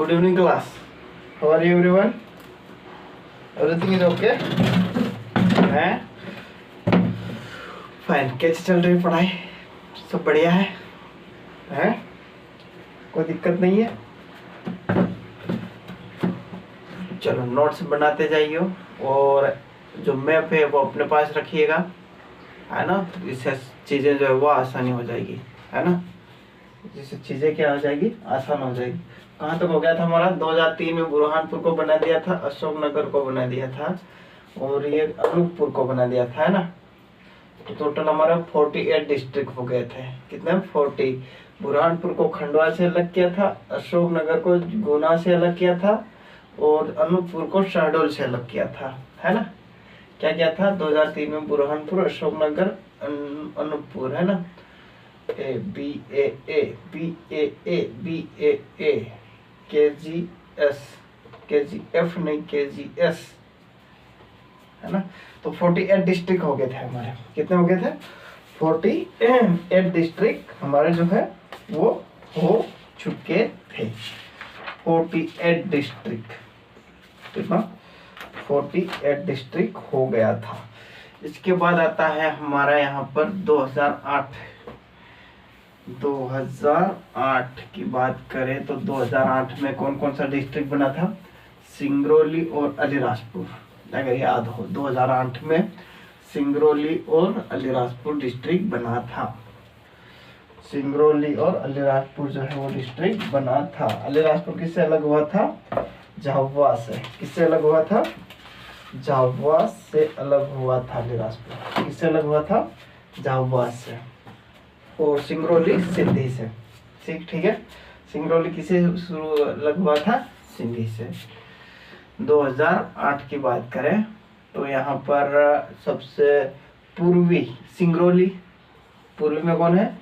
Good evening class. How are you everyone? Everything is okay? हैं? Fine. कैसे चल रही है पढ़ाई? सब बढ़िया है? हैं? कोई दिक्कत नहीं है? चलो नोट्स बनाते जाइए और जो मैप है वो अपने पास रखिएगा, है ना। इससे चीज़ें जो है वो आसानी हो जाएगी, है ना। जिससे चीज़ें क्या हो जाएगी, आसान हो जाएगी। कहाँ तक हो गया था हमारा? 2003 में बुरहानपुर को बना दिया था, अशोकनगर को बना दिया था और ये अनूपपुर को बना दिया था, है ना। तो टोटल हमारा 48 डिस्ट्रिक्ट हो गए थे। कितने? 40। बुरहानपुर को खंडवा से अलग किया था, अशोकनगर को गुना से अलग किया था और अनूपपुर को शहडोल से अलग किया था, है ना। क्या किया था? 2003 में बुरहानपुर, अशोकनगर, अनूपपुर, है ना। A B A A B A A B A A K G F नहीं, के जी एस, है ना। तो 48 डिस्ट्रिक्ट हो गए थे हमारे। कितने हो गए थे? 48 डिस्ट्रिक्ट हमारे जो है वो हो चुके थे। 48 डिस्ट्रिक्ट, कितना? 48 डिस्ट्रिक्ट हो गया था। इसके बाद आता है हमारा यहाँ पर 2008 की बात करें तो 2008 में कौन कौन सा डिस्ट्रिक्ट बना था? सिंगरौली और अलीराजपुर। अगर याद हो, 2008 में सिंगरौली और अलीराजपुर डिस्ट्रिक्ट बना था। सिंगरौली और अलीराजपुर जो है वो डिस्ट्रिक्ट बना था। अलीराजपुर किससे अलग हुआ था? झाबुआ से। किससे अलग हुआ था? झाबुआ से अलग हुआ था। अलीराजपुर किससे अलग हुआ था? झाबुआ से। और सिंगरौली सिंधी से। ठीक है। सिंगरौली किसे शुरू अलग हुआ था? सिंधी से। 2008 की बात करें तो यहाँ पर सबसे पूर्वी सिंगरौली, पूर्वी में कौन है?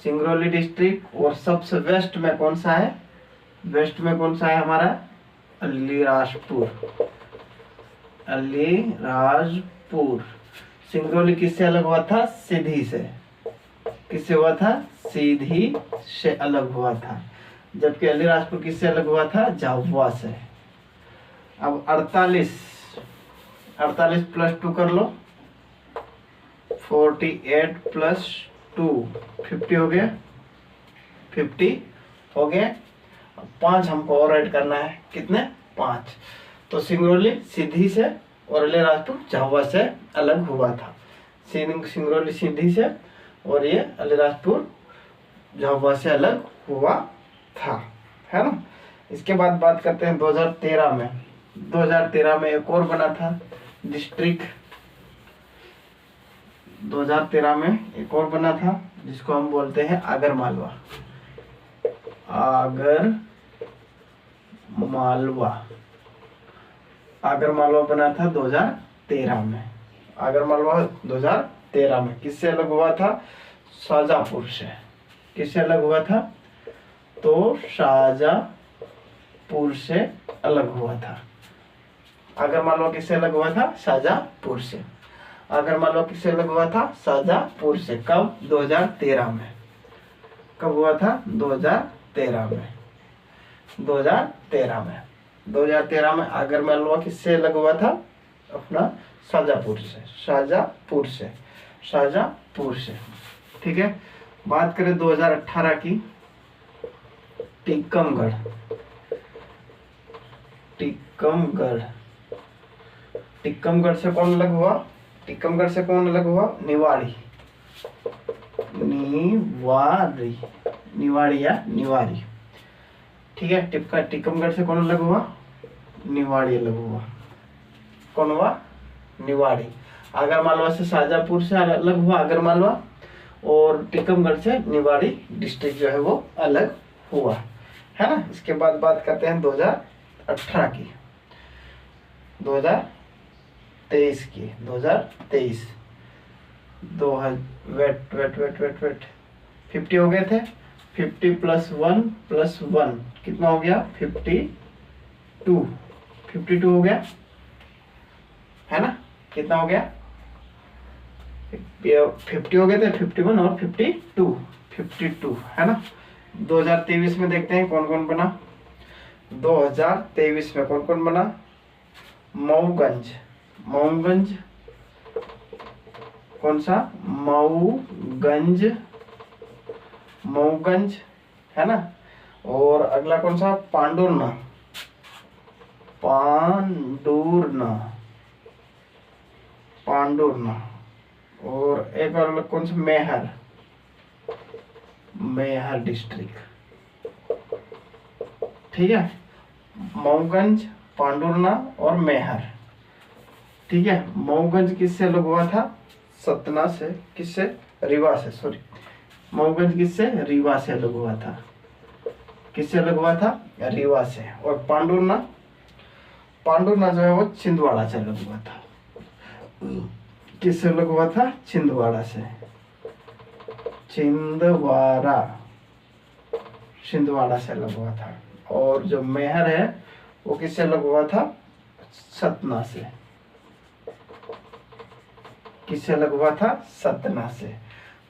सिंगरौली डिस्ट्रिक्ट। और सबसे वेस्ट में कौन सा है? वेस्ट में कौन सा है हमारा? अलीराजपुर। सिंगरौली किससे अलग हुआ था? सीधी से। किससे हुआ था? सीधी से अलग हुआ था। जबकि अलीराजपुर किससे अलग हुआ था? झाबुआ से। अब 48 प्लस 2 कर लो। 48 प्लस 2 50 हो गया। 50 हो गए। 5 हमको और ऐड करना है। कितने? 5। तो सिंगरौली सीधी से और अलीराजपुर झाबुआ से अलग हुआ था। सिंगरौली सीधी से और ये अलीराजपुर झाबुआ से अलग हुआ था, है ना। इसके बाद बात करते हैं 2013 में। 2013 में एक और बना था डिस्ट्रिक्ट। 2013 में एक और बना था जिसको हम बोलते हैं आगरमालवा। आगरमालवा बना था 2013 में। आगरमालवा 2013 में किससे अलग हुआ था? शाहजहांपुर से। किससे अलग हुआ था? तो शाहजहांपुर से अलग हुआ था। आगरमालवा किससे अलग हुआ था? शाहजहांपुर से। आगरमालवा किससे अलग हुआ था? शाहजहांपुर से। कब? 2013 में। कब हुआ था? 2013 में। 2013 में आगरमालवा किससे अलग हुआ था? अपना शाहजहांपुर से। ठीक है। बात करें 2018 की। टीकमगढ़ से कौन अलग हुआ? टीकमगढ़ से कौन अलग हुआ? निवाड़ी या निवारी। ठीक है। टीकमगढ़ से कौन अलग हुआ? निवाड़ी अलग हुआ। कौन हुआ? निवाड़ी। आगरमालवा से शाहजहांपुर से अलग हुआ आगरमालवा और टीकमगढ़ से निवाड़ी डिस्ट्रिक्ट जो है वो अलग हुआ, है ना। इसके बाद बात करते हैं 2018 की। 2023 की। 2023 वेट 50 हो गए थे। 50 प्लस 1 कितना हो गया? 52 हो गया, है ना। कितना हो गया? 50 हो गए थे। 51 और 52 है ना। 2023 में देखते हैं कौन कौन बना। 2023 में कौन कौन बना? मऊगंज, मऊगंज, कौन सा? मऊगंज, मऊगंज है ना। और अगला कौन सा? पांडुरना, पांडुरना, पांडुरना। और एक और कौन सा? मेहर, मेहर डिस्ट्रिक्ट। ठीक है, मऊगंज, पांडुरना और मेहर। ठीक है, मऊगंज किससे अलग हुआ था? सतना से। किससे? रीवा से, सॉरी। मऊगंज किससे? रीवा से अलग हुआ था। किससे अलग हुआ था? रीवा से। और पांडुरना, पांडुरना जो है वो छिंदवाड़ा से अलग हुआ था। किससे अलग हुआ था? छिंदवाड़ा से। छिंदवाड़ा, छिंदवाड़ा से अलग हुआ था। और जो मेहर है वो किससे अलग हुआ था? सतना से। किससे अलग हुआ था? सतना से।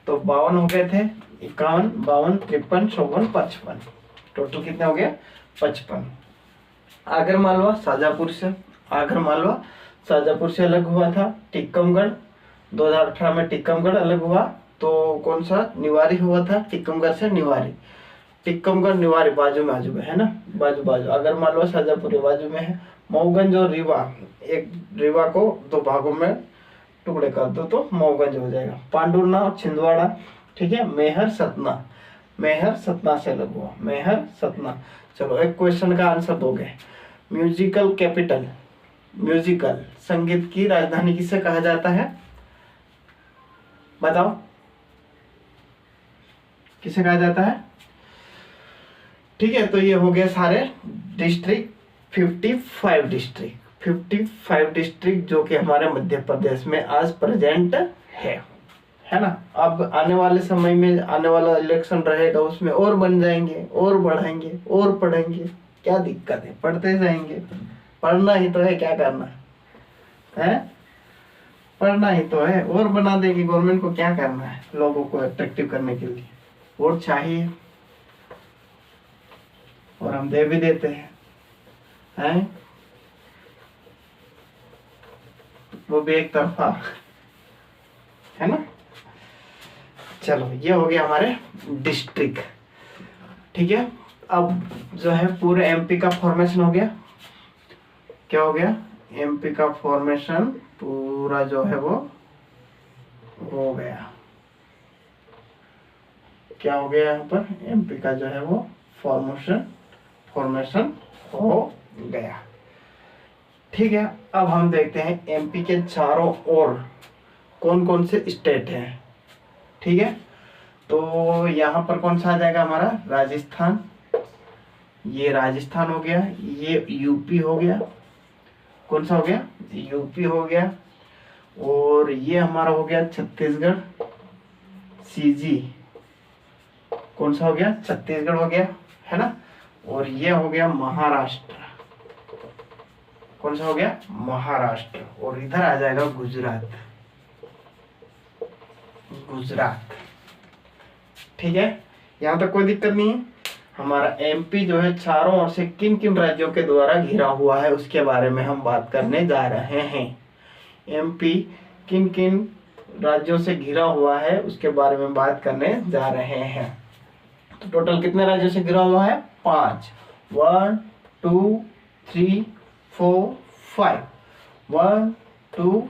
तो 52 हो गए थे। 51, 52, 53, 54, 55। टोटल कितने हो गए? 55। आगर मालवा शाजापुर से, आगर मालवा शाजापुर से अलग हुआ था। टिक्कमगढ़ 2018 में टिक्कमगढ़ अलग हुआ। तो कौन सा? निवारी हुआ था। टिक्कमगढ़ से निवारी। टिक्कमगढ़ निवारी बाजू में, बाजू में है ना, बाजू बाजू। आगर मालवा शाजापुर बाजू में है। मऊगंज और रीवा, एक रीवा को 2 भागों में टुकड़े कर दो तो मऊगंज हो जाएगा। पांडुरना और छिंदवाड़ा। ठीक है, मेहर सतना, मेहर सतना से अलग हुआ, मेहर सतना। चलो एक क्वेश्चन का आंसर दोगे। म्यूजिकल कैपिटल, म्यूजिकल संगीत की राजधानी किसे कहा जाता है? बताओ, किसे कहा जाता है? ठीक है, तो ये हो गया सारे डिस्ट्रिक्ट, 55 डिस्ट्रिक्ट, 55 डिस्ट्रिक्ट जो कि हमारे मध्य प्रदेश में आज प्रेजेंट है ना। अब आने वाले समय में आने वाला इलेक्शन रहेगा, उसमें और बन जाएंगे, और बढ़ाएंगे, और पढ़ेंगे। क्या दिक्कत है? पढ़ते जाएंगे। पढ़ना ही तो है, क्या करना है? पढ़ना ही तो है। और बना देगी गवर्नमेंट को, क्या करना है? लोगों को अट्रैक्टिव करने के लिए वोट चाहिए, और हम दे भी देते हैं, वो भी एक तरफा, है ना। चलो ये हो गया हमारे डिस्ट्रिक्ट। ठीक है, अब जो है पूरे एमपी का फॉर्मेशन हो गया। क्या हो गया? एमपी का फॉर्मेशन पूरा जो है वो हो गया। क्या हो गया यहाँ पर? एमपी का जो है वो फॉर्मेशन हो गया। ठीक है, अब हम देखते हैं एमपी के चारों ओर कौन कौन से स्टेट हैं। ठीक है, तो यहाँ पर कौन सा आ जाएगा हमारा? राजस्थान। ये राजस्थान हो गया, ये यूपी हो गया। कौन सा हो गया? यूपी हो गया। और ये हमारा हो गया छत्तीसगढ़, सीजी। कौन सा हो गया? छत्तीसगढ़ हो गया, है ना। और ये हो गया महाराष्ट्र। कौन सा हो गया? महाराष्ट्र। और इधर आ जाएगा गुजरात, गुजरात। ठीक है, यहाँ तक कोई दिक्कत नहीं है। हमारा एमपी जो है चारों ओर से किन किन राज्यों के द्वारा घिरा हुआ है उसके बारे में हम बात करने जा रहे हैं। एमपी किन किन राज्यों से घिरा हुआ है उसके बारे में बात करने जा रहे हैं। तो टोटल कितने राज्यों से घिरा हुआ है? 5। 1 2 3 4 5। 1 2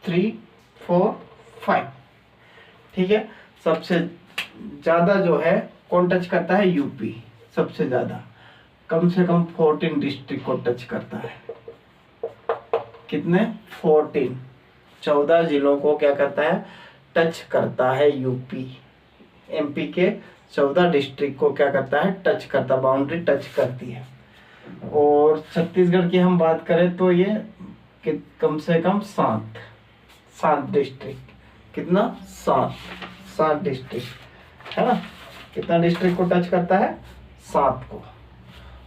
3 4 5। ठीक है, सबसे ज्यादा जो है कौन टच करता है? यूपी सबसे ज्यादा, कम से कम 14 डिस्ट्रिक्ट को टच करता है। कितने? 14 जिलों को क्या करता है? टच करता है यूपी। एमपी के 14 डिस्ट्रिक्ट को क्या करता है? टच करता, बाउंड्री टच करती है। और छत्तीसगढ़ की हम बात करें तो ये कम से कम 7 डिस्ट्रिक्ट। कितना? 7 डिस्ट्रिक्ट, है ना। कितना डिस्ट्रिक्ट को टच करता है? 7 को।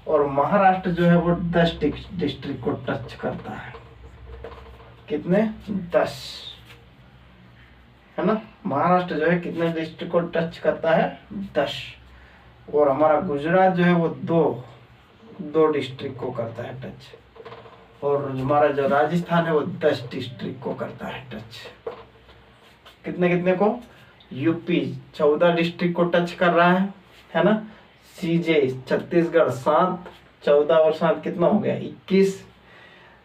और महाराष्ट्र जो है वो 10 डिस्ट्रिक्ट को टच करता है। कितने? 10, है ना। महाराष्ट्र जो है कितने डिस्ट्रिक्ट को टच करता है? 10। और हमारा गुजरात जो है वो दो दो डिस्ट्रिक्ट को करता है टच, और हमारा जो राजस्थान है वो 10 डिस्ट्रिक्ट को करता है टच। कितने कितने को? यूपी 14 डिस्ट्रिक्ट को टच कर रहा है ना। सीजे छत्तीसगढ़ 7, 14 और 7 कितना हो गया? 21,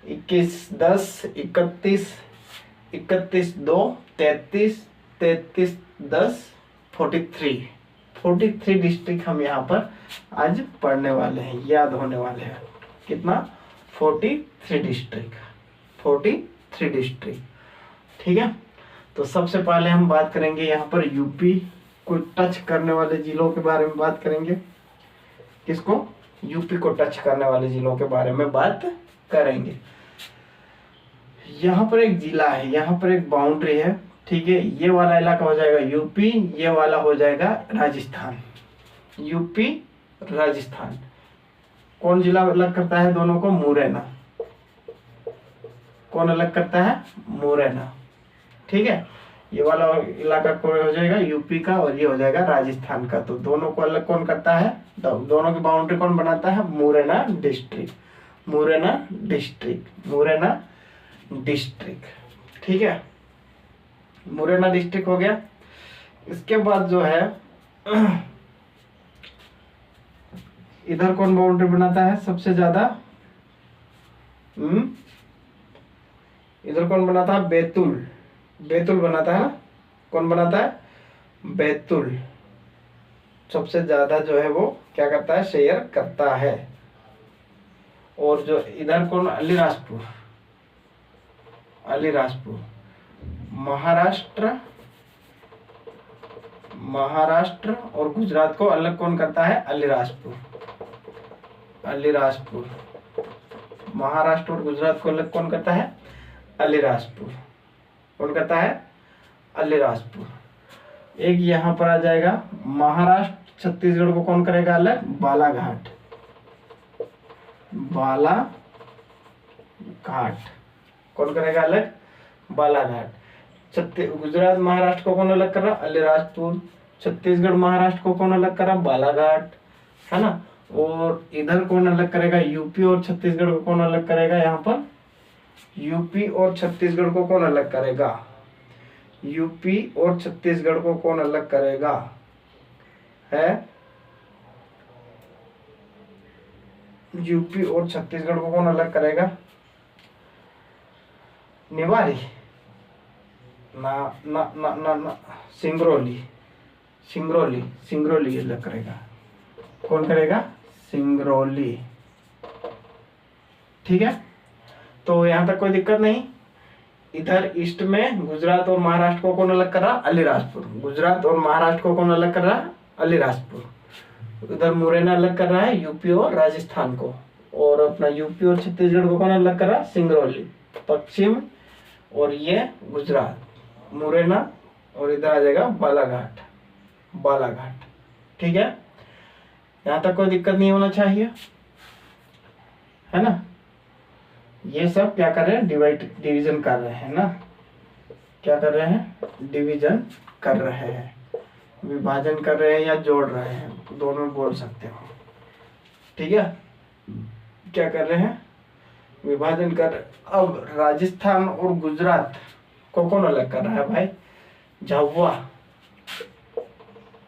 21 10 31, 31 2 33, 33 10 43 डिस्ट्रिक्ट हम यहाँ पर आज पढ़ने वाले हैं, याद होने वाले हैं। कितना? 43 डिस्ट्रिक्ट। ठीक है, तो सबसे पहले हम बात करेंगे यहाँ पर यूपी को टच करने वाले जिलों के बारे में बात करेंगे। किसको? यूपी को टच करने वाले जिलों के बारे में बात करेंगे। यहाँ पर एक जिला है, यहाँ पर एक बाउंड्री है, ठीक है। ये वाला इलाका हो जाएगा यूपी, ये वाला हो जाएगा राजस्थान। यूपी राजस्थान। कौन जिला अलग करता है दोनों को? मुरैना। कौन अलग करता है? मुरैना। ठीक है, ये वाला इलाका कौन हो जाएगा? यूपी का, और ये हो जाएगा राजस्थान का। तो दोनों को अलग कौन करता है? दोनों की बाउंड्री कौन बनाता है? मुरैना डिस्ट्रिक्ट। मुरैना डिस्ट्रिक्ट। ठीक है, मुरैना डिस्ट्रिक्ट हो गया। इसके बाद जो है इधर कौन बाउंड्री बनाता है सबसे ज्यादा? इधर कौन बनाता है? बैतूल बनाता है ना। कौन बनाता है? बैतूल सबसे ज्यादा जो है वो क्या करता है? शेयर करता है। और जो इधर कौन? अलीराजपुर। महाराष्ट्र और गुजरात को अलग कौन करता है? अलीराजपुर। महाराष्ट्र और गुजरात को अलग कौन करता है? अलीराजपुर। कौन करता है? अलीराजपुर। एक यहाँ पर आ जाएगा महाराष्ट्र छत्तीसगढ़ को कौन करेगा अलग? बालाघाट। कौन करेगा अलग? बालाघाट। गुजरात महाराष्ट्र को कौन अलग कर रहा? अलीराजपुर। छत्तीसगढ़ महाराष्ट्र को कौन अलग कर रहा? बालाघाट, है ना। और इधर कौन अलग करेगा? यूपी और छत्तीसगढ़ को कौन अलग करेगा? यहाँ पर यूपी और छत्तीसगढ़ को कौन अलग करेगा? यूपी और छत्तीसगढ़ को कौन अलग करेगा? है यूपी और छत्तीसगढ़ को कौन अलग करेगा? निवाड़ी ना ना ना ना ना सिंगरौली अलग करेगा। कौन करेगा? सिंगरौली। ठीक है, तो यहाँ तक कोई दिक्कत नहीं। इधर ईस्ट में गुजरात और महाराष्ट्र को कौन अलग कर रहा? अलीराजपुर। गुजरात और महाराष्ट्र को कौन अलग कर रहा? अलीराजपुर। उधर मुरैना अलग कर रहा है यूपी और राजस्थान को, और अपना यूपी और छत्तीसगढ़ को कौन अलग कर रहा? सिंगरौली। पश्चिम और ये गुजरात मुरैना, और इधर आ जाएगा बालाघाट। ठीक है, यहाँ तक कोई दिक्कत नहीं होना चाहिए, है ना। ये सब क्या कर रहे हैं? डिवीजन कर रहे हैं ना। क्या कर रहे हैं? डिवीजन कर रहे हैं, विभाजन कर रहे हैं या जोड़ रहे हैं, दोनों बोल सकते हो। ठीक है, क्या कर रहे हैं? विभाजन कर। अब राजस्थान और गुजरात को कौन अलग कर रहा है भाई? झाबुआ।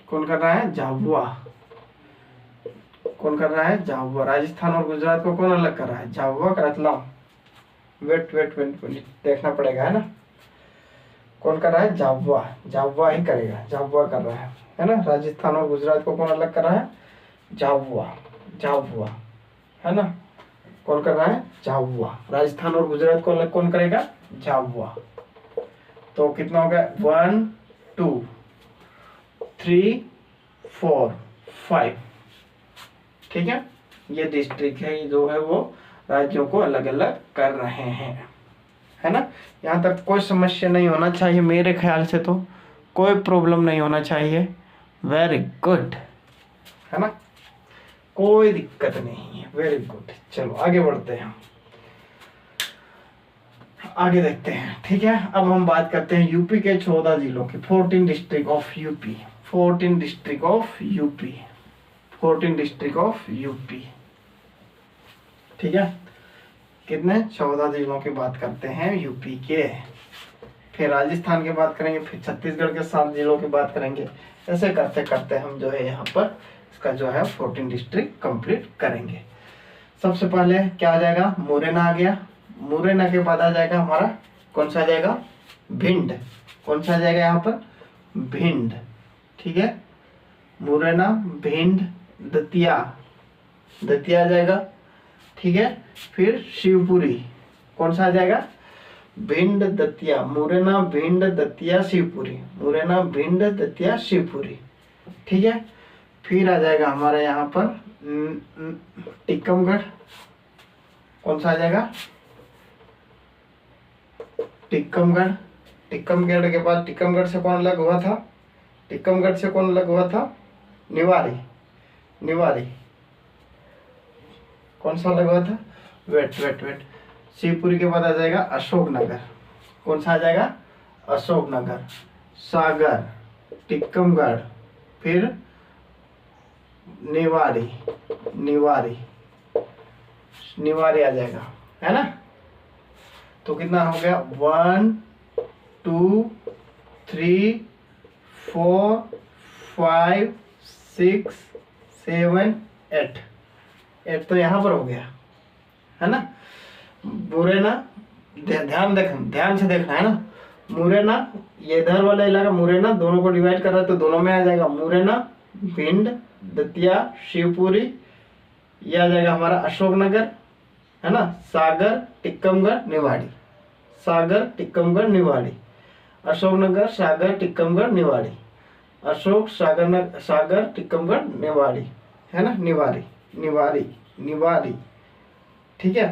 कौन कर रहा है? झाबुआ। कौन कर रहा है? झाबुआ। राजस्थान और गुजरात को कौन अलग कर रहा है? झाबुआ का रतलाम। वेट देखना पड़ेगा, है ना। कौन कर रहा है? झाबुआ ही करेगा, झाबुआ कर रहा है ना। राजस्थान और गुजरात को कौन अलग कर रहा है? झाबुआ, है ना। कौन कर रहा है? झाबुआ। राजस्थान और गुजरात को अलग कौन करेगा? झाबुआ। तो कितना हो गया? 1 2 3 4 5। ठीक है, ये डिस्ट्रिक्ट है, ये जो है वो राज्यों को अलग अलग कर रहे हैं, है ना। यहाँ तक कोई समस्या नहीं होना चाहिए, मेरे ख्याल से तो कोई प्रॉब्लम नहीं होना चाहिए। वेरी गुड, है ना, कोई दिक्कत नहीं है। वेरी गुड, चलो आगे बढ़ते हैं, आगे देखते हैं। ठीक है, अब हम बात करते हैं यूपी के 14 जिलों की। 14 district of UP. 14 district of UP. ठीक है, कितने 14 जिलों की बात करते हैं यूपी के। फिर राजस्थान की बात करेंगे, फिर छत्तीसगढ़ के 7 जिलों की बात करेंगे। ऐसे करते करते हम जो है यहाँ पर इसका जो है 14 डिस्ट्रिक्ट कंप्लीट करेंगे। सबसे पहले क्या आ जाएगा, मुरैना आ गया। मुरैना के बाद आ जाएगा हमारा कौन सा आ जाएगा, भिंड। कौन सा आ जाएगा यहाँ पर, भिंड। ठीक है, मुरैना, भिंड, दतिया, दतिया आ जाएगा। ठीक है, फिर शिवपुरी। कौन सा आ जाएगा, भिंड, दतिया, मुरैना, भिंड, दतिया, शिवपुरी, मुरैना, भिंड, दतिया, शिवपुरी। ठीक है, फिर आ जाएगा हमारे यहाँ पर टीकमगढ़। कौन सा आ जाएगा, टीकमगढ़। टीकमगढ़ के बाद टीकमगढ़ से कौन अलग हुआ था, टीकमगढ़ से कौन अलग हुआ था, निवाड़ी। निवाड़ी कौन सा अलग हुआ था, वेट वेट वेट। शिवपुरी के बाद आ जाएगा अशोकनगर। कौन सा आ जाएगा, अशोकनगर, सागर, टीकमगढ़, फिर निवाड़ी। निवाड़ी, निवाड़ी आ जाएगा, है ना। तो कितना हो गया, 1 2 3 4 5 6 7 8। 8 तो यहाँ पर हो गया, है ना। मुरैना, ध्यान से देखना, है ना। मुरैना, ये इधर वाला इलाका मुरैना, दोनों को डिवाइड कर रहा है तो दोनों में आ जाएगा मुरैना, भिंड, दतिया, शिवपुरी। ये आ जाएगा हमारा अशोकनगर, है ना। सागर, टीकमगढ़, निवाड़ी, सागर, टीकमगढ़, निवाड़ी, अशोकनगर, सागर, टीकमगढ़, निवाड़ी, अशोक, सागर, सागर, टीकमगढ़, निवाड़ी, है ना। निवाड़ी, निवाड़ी, निवाड़ी। ठीक है,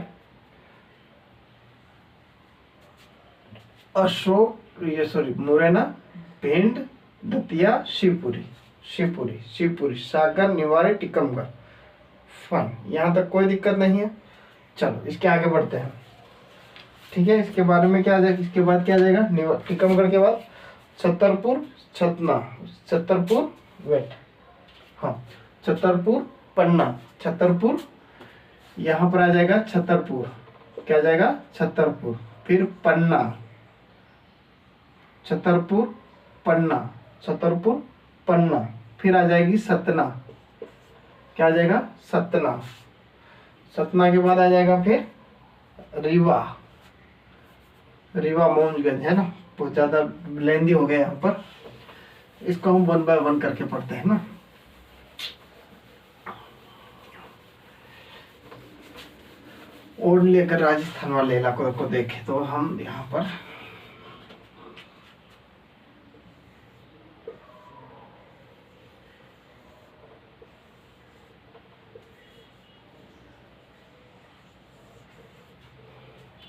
अशोक, ये सॉरी, मुरैना, भिंड, दतिया, शिवपुरी, शिवपुरी, शिवपुरी, सागर, निवाड़ी, टीकमगढ़। फन, यहाँ तक कोई दिक्कत नहीं है। चलो इसके आगे बढ़ते हैं। ठीक है, इसके बारे में क्या आ जाएगा, इसके बाद क्या आ जाएगा, टीकमगढ़ के बाद छतरपुर, छतना, छतरपुर, वेट, हाँ, छतरपुर, पन्ना, छतरपुर, यहाँ पर आ जाएगा छतरपुर। क्या आ जाएगा, छतरपुर, फिर पन्ना, छतरपुर, पन्ना, छतरपुर, पन्ना, फिर आ जाएगी सतना। क्या आ जाएगा, सतना। सतना के बाद आ जाएगा फिर रीवा। रीवा मौजगंज, है ना। बहुत ज़्यादा लेंदी हो गया यहाँ पर, इसको हम 1 बाय 1 करके पढ़ते हैं ना। ओनली अगर राजस्थान वाले इलाकों को देखें तो हम यहाँ पर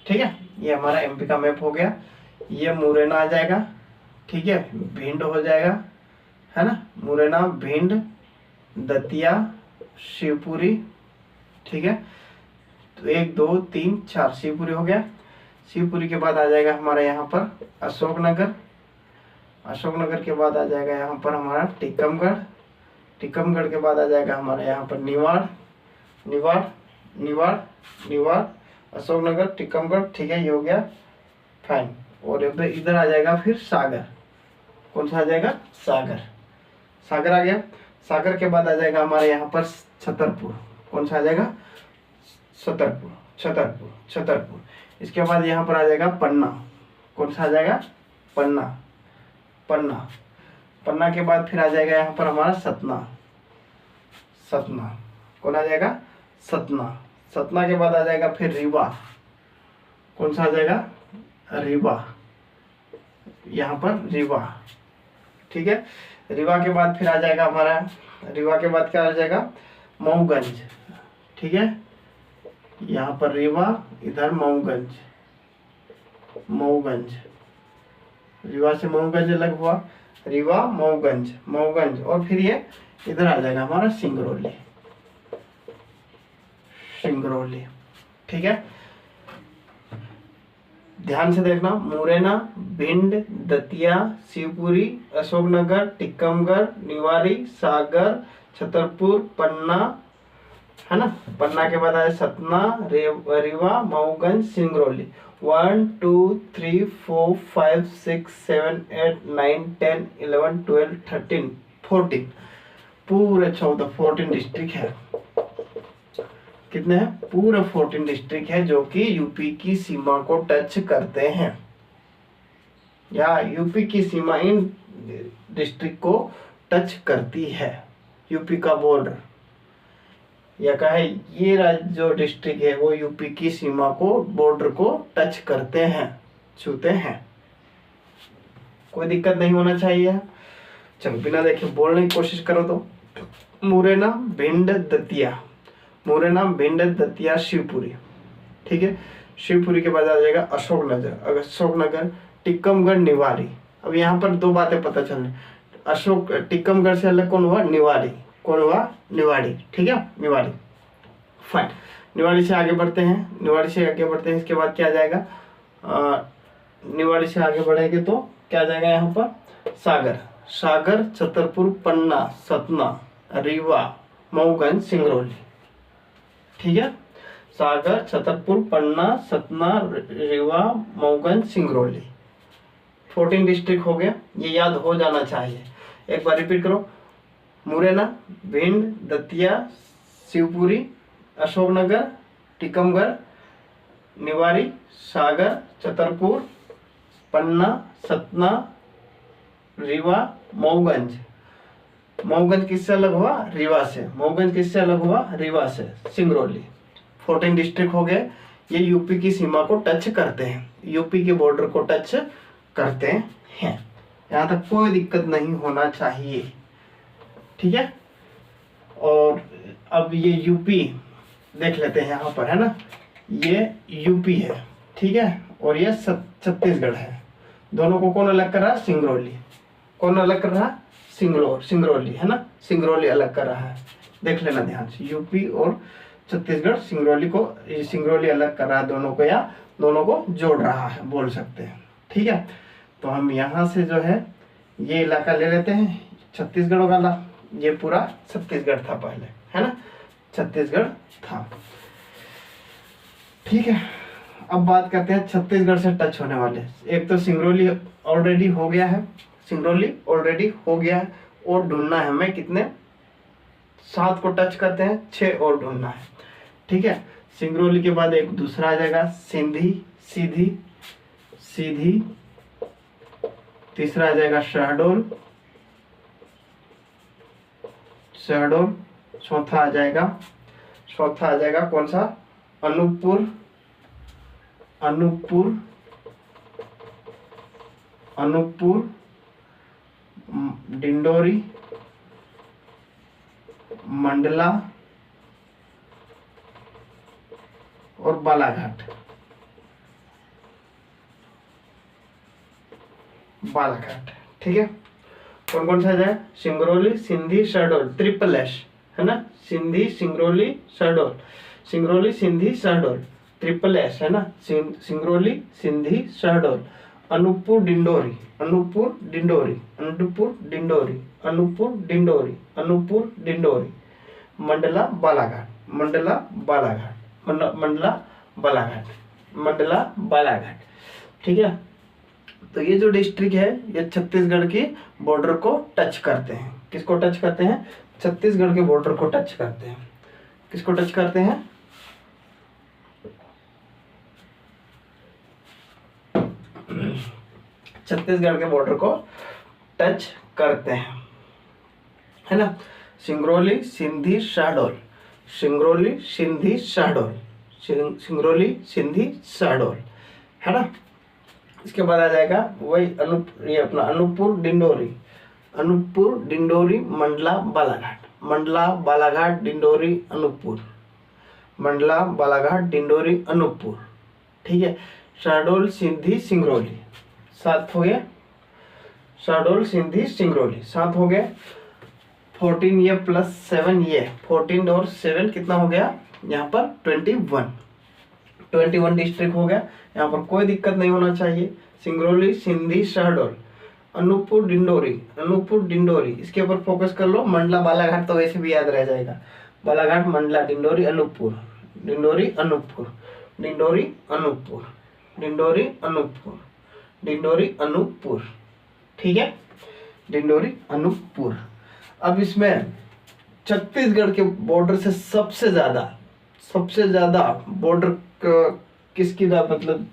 ठीक है, ये हमारा एमपी का मैप हो गया। ये मुरैना आ जाएगा, ठीक है, भिंड हो जाएगा, है ना। मुरैना, भिंड, दतिया, शिवपुरी। ठीक है, तो 1 2 3 4 शिवपुरी हो गया। शिवपुरी के बाद आ जाएगा हमारा यहाँ पर अशोकनगर। अशोकनगर के बाद आ जाएगा यहाँ पर हमारा टीकमगढ़। टीकमगढ़ के बाद आ जाएगा हमारा यहाँ पर निवाड़, निवाड़, निवाड़, निवाड़, अशोकनगर, टीकमगढ़। ठीक है, ये हो गया फाइन। और इधर आ जाएगा फिर सागर। कौन सा आ जाएगा, सागर। सागर आ गया। सागर के बाद आ जाएगा हमारे यहाँ पर छतरपुर। कौन सा आ जाएगा, छतरपुर, छतरपुर, छतरपुर। इसके बाद यहाँ पर आ जाएगा पन्ना। कौन सा आ जाएगा, पन्ना, पन्ना। पन्ना के बाद फिर आ जाएगा यहाँ पर हमारा सतना। सतना, कौन आ जाएगा, सतना। सतना के बाद आ जाएगा फिर रीवा। कौन सा आ जाएगा, रीवा, यहाँ पर रीवा। ठीक है, रीवा के बाद फिर आ जाएगा हमारा, रीवा के बाद क्या आ जाएगा, मऊगंज। ठीक है, यहाँ पर रीवा, इधर मऊगंज, मऊगंज। रीवा से मऊगंज अलग हुआ, रीवा, मऊगंज, मऊगंज। और फिर ये इधर आ जाएगा हमारा सिंगरौली, सिंगरौली। ठीक है, ध्यान से देखना, मुरैना, भिंड, दतिया, शिवपुरी, अशोकनगर, टीकमगढ़, निवाड़ी, सागर, छतरपुर, पन्ना, है ना। पन्ना के बाद आया सतना, रीवा, मऊगंज, सिंगरौली। 1 2 3 4 5 6 7 8 9 10 11 12 13 14 पूरे 14 डिस्ट्रिक्ट है। कितने हैं? पूरे 14 डिस्ट्रिक्ट है जो कि यूपी की सीमा को टच करते हैं, या यूपी की सीमा इन डिस्ट्रिक्ट को टच करती है। यूपी का बॉर्डर या कहे ये राज्य जो डिस्ट्रिक्ट है वो यूपी की सीमा को, बॉर्डर को टच करते हैं, छूते हैं। कोई दिक्कत नहीं होना चाहिए। चलो बिना देखे बोलने की कोशिश करो तो। मुरैना, भिंड, दतिया। मुरैना, भिंड, दतिया, शिवपुरी। ठीक है। शिवपुरी के बाद आ जाएगा अशोकनगर, अशोकनगर, टीकमगढ़, निवाड़ी। अब यहाँ पर दो बातें पता चल रही। टीकमगढ़ से अलग कौन हुआ? निवाड़ी। कौन हुआ? निवाड़ी। ठीक है, निवाड़ी। फाइन। निवाड़ी से आगे बढ़ते हैं, निवाड़ी से आगे बढ़ते हैं। इसके बाद क्या आ जाएगा? निवाड़ी से आगे बढ़ेंगे तो क्या आ जाएगा यहाँ पर? सागर, सागर, छतरपुर, पन्ना, सतना, रीवा, मऊगंज, सिंगरौली। ठीक है, सागर, छतरपुर, पन्ना, सतना, रीवा, मऊगंज, सिंगरौली। 14 डिस्ट्रिक्ट हो गए, ये याद हो जाना चाहिए। एक बार रिपीट करो। मुरैना, भिंड, दतिया, शिवपुरी, अशोकनगर, टीकमगढ़, निवाड़ी, सागर, छतरपुर, पन्ना, सतना, रीवा, मऊगंज। मऊगंज किससे अलग हुआ? रीवा से। मऊगंज किससे अलग हुआ? रीवा से। सिंगरौली। 14 डिस्ट्रिक्ट हो गए। ये यूपी की सीमा को टच करते हैं, यूपी के बॉर्डर को टच करते हैं। यहाँ तक कोई दिक्कत नहीं होना चाहिए। ठीक है। और अब ये यूपी देख लेते हैं यहाँ पर, है ना। ये यूपी है, ठीक है, और ये छत्तीसगढ़ है। दोनों को कौन अलग कर रहा है? सिंगरौली। कौन अलग कर रहा है? सिंगरौली, है ना। सिंगरौली अलग कर रहा है, देख लेना ध्यान से। यूपी और छत्तीसगढ़ सिंगरौली अलग कर रहा है दोनों को, या दोनों को जोड़ रहा है बोल सकते हैं। ठीक है, तो हम यहाँ से जो है ये इलाका ले लेते हैं, छत्तीसगढ़ वाला। ये पूरा छत्तीसगढ़ था पहले, है ना, छत्तीसगढ़ था। ठीक है, अब बात करते हैं छत्तीसगढ़ से टच होने वाले। एक तो सिंगरौली ऑलरेडी हो गया है, सिंगरौली ऑलरेडी हो गया है, और ढूंढना है हमें कितने? 7 को टच करते हैं, 6 और ढूंढना है। ठीक है, सिंगरौली के बाद एक दूसरा आ जाएगा सिंधी, सीधी, सीधी। तीसरा आ जाएगा शहडोल, शहडोल। चौथा आ जाएगा कौन सा? अनूपपुर, अनूपपुर, अनूपपुर, डिंडोरी, मंडला और बालाघाट। बालाघाट। ठीक है, कौन कौन सा जाए? सिंगरौली, सिंधी, शहडोल, ट्रिपल एस, है ना। सिंधी, सिंगरौली, शहडोल, सिंगरौली, सिंधी, शहडोल, ट्रिपल एस, है ना। सिंगरौली, सिंधी, शहडोल, अनूपपुर, डिंडोरी, अनूपपुर, डिंडोरी, अनूपपुर, डिंडोरी, अनूपपुर, डिंडोरी, अनूपपुर, डिंडोरी, मंडला, बालाघाट, मंडला, बालाघाट, मंडला, बालाघाट, मंडला, बालाघाट। ठीक है, तो ये जो डिस्ट्रिक्ट है ये छत्तीसगढ़ की बॉर्डर को टच करते हैं। किसको टच करते हैं? छत्तीसगढ़ के बॉर्डर को टच करते हैं। किसको टच करते हैं? छत्तीसगढ़ के बॉर्डर को टच करते हैं, है ना। सिंगरौली, सिंधी, शहडोल, सिंगरौली, सिंधी, शहडोल, सिंगरौली, सिंधी, शहडोल, है ना। इसके बाद आ जाएगा वही ये अपना अनूपपुर, डिंडोरी, अनूपपुर, डिंडोरी, मंडला, बालाघाट, मंडला, बालाघाट, डिंडोरी, अनूपपुर, मंडला, बालाघाट, डिंडोरी, अनूपपुर। ठीक है, शहडोल, सिंधी, सिंगरौली। 7 हो गए, शहडोल, सिंधी, सिंगरौली 7 हो गए। 14 ये प्लस 7 ये 14 और 7 कितना हो गया? यहाँ पर 21 डिस्ट्रिक्ट हो गया। यहाँ पर कोई दिक्कत नहीं होना चाहिए। सिंगरौली, सिंधी, शहडोल, अनूपपुर डिंडोरी, अनूपपुर डिंडोरी, इसके ऊपर फोकस कर लो। मंडला बालाघाट तो वैसे भी याद रह जाएगा। बालाघाट, मंडला, डिंडोरी, अनूपपुर, डिंडोरी, अनूपपुर, डिंडोरी, अनूपपुर, डिंडोरी, अनूपपुर, डिंडोरी, अनूपपुर। ठीक है, डिंडोरी, अनूपपुर। अब इसमें छत्तीसगढ़ के बॉर्डर से सबसे ज्यादा बॉर्डर किसकी मतलब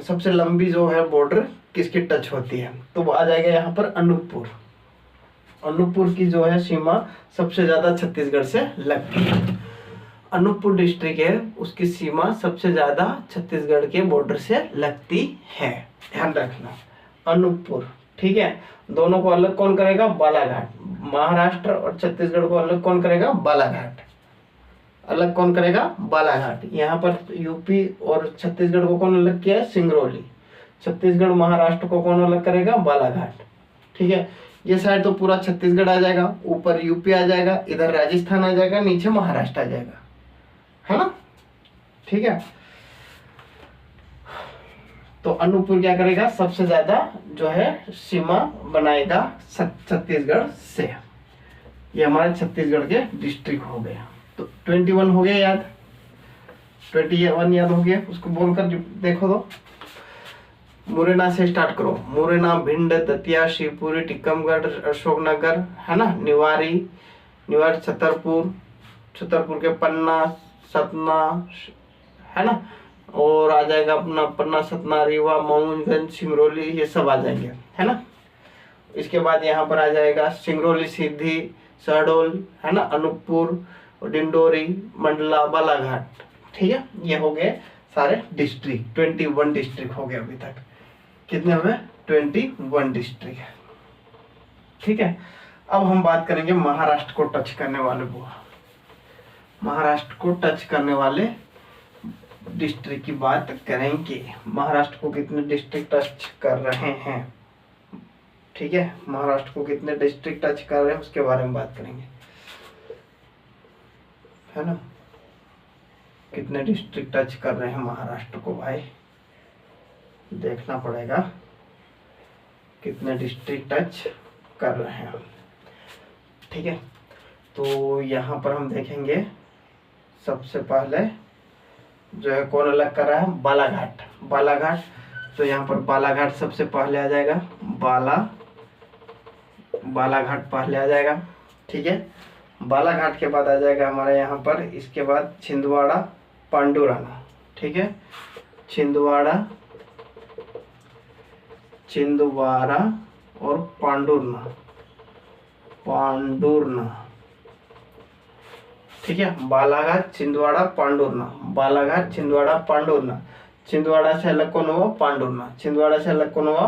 सबसे लंबी जो है बॉर्डर किसकी टच होती है, तो वो आ जाएगा यहाँ पर अनूपपुर। अनूपपुर की जो है सीमा सबसे ज्यादा छत्तीसगढ़ से लगती है। अनूपपुर डिस्ट्रिक्ट है, उसकी सीमा सबसे ज्यादा छत्तीसगढ़ के बॉर्डर से लगती है, ध्यान रखना। अनूपपुर, ठीक है। दोनों को अलग कौन करेगा? बालाघाट। महाराष्ट्र और छत्तीसगढ़ को अलग कौन करेगा? बालाघाट। अलग कौन करेगा? बालाघाट। यहाँ पर यूपी और छत्तीसगढ़ को कौन अलग किया है? सिंगरौली। छत्तीसगढ़ महाराष्ट्र को कौन अलग करेगा? बालाघाट। ठीक है, ये साइड तो पूरा छत्तीसगढ़ आ जाएगा, ऊपर यूपी आ जाएगा, इधर राजस्थान आ जाएगा, नीचे महाराष्ट्र आ जाएगा, है ना। ठीक है, तो अनूपपुर क्या करेगा? सबसे ज्यादा जो है सीमा बनाएगा छत्तीसगढ़ से। ये हमारे छत्तीसगढ़ के डिस्ट्रिक्ट हो गए। तो 21 हो गया याद, 21 याद हो गया, उसको बोलकर देखो। तो मुरैना से स्टार्ट करो। मुरैना, भिंड, दतिया, शिवपुरी, टीकमगढ़, अशोकनगर, है ना, निवाड़ी, छतरपुर के पन्ना, सतना, है ना, और आ जाएगा अपना पन्ना, सतना, रीवा, मऊनगंज, सिंगरौली, ये सब आ जाएंगे, है ना। इसके बाद यहाँ पर आ जाएगा सिंगरौली, सीधी, शहडोल, है ना, अनूपपुर, डिंडोरी, मंडला, बालाघाट। ठीक है, ये हो गए सारे डिस्ट्रिक्ट। 21 डिस्ट्रिक्ट हो गए अभी तक। कितने हुए? 21 डिस्ट्रिक्ट। ठीक है, अब हम बात करेंगे महाराष्ट्र को टच करने वाले महाराष्ट्र को टच करने वाले डिस्ट्रिक्ट की बात करेंगे। महाराष्ट्र को कितने डिस्ट्रिक्ट टच कर रहे हैं? ठीक है, महाराष्ट्र को कितने डिस्ट्रिक्ट टच कर रहे हैं उसके बारे में बात करेंगे, है ना। कितने डिस्ट्रिक्ट टच कर रहे हैं महाराष्ट्र को भाई, देखना पड़ेगा कितने डिस्ट्रिक्ट टच कर रहे हैं। ठीक है, तो यहाँ पर हम देखेंगे सबसे पहले जो है कौन अलग कर रहा है? बालाघाट। तो यहाँ पर बालाघाट सबसे पहले आ जाएगा। बालाघाट पहले आ जाएगा। ठीक है, बालाघाट के बाद आ जाएगा हमारे यहाँ पर, इसके बाद छिंदवाड़ा, पांडुराना। ठीक है, छिंदवाड़ा और पांडुरना। ठीक है, बालाघाट, छिंदवाड़ा, पांडुरना। छिंदवाड़ा से अलग कौन हुआ? पांडुरना। छिंदवाड़ा से अलग कौन हुआ?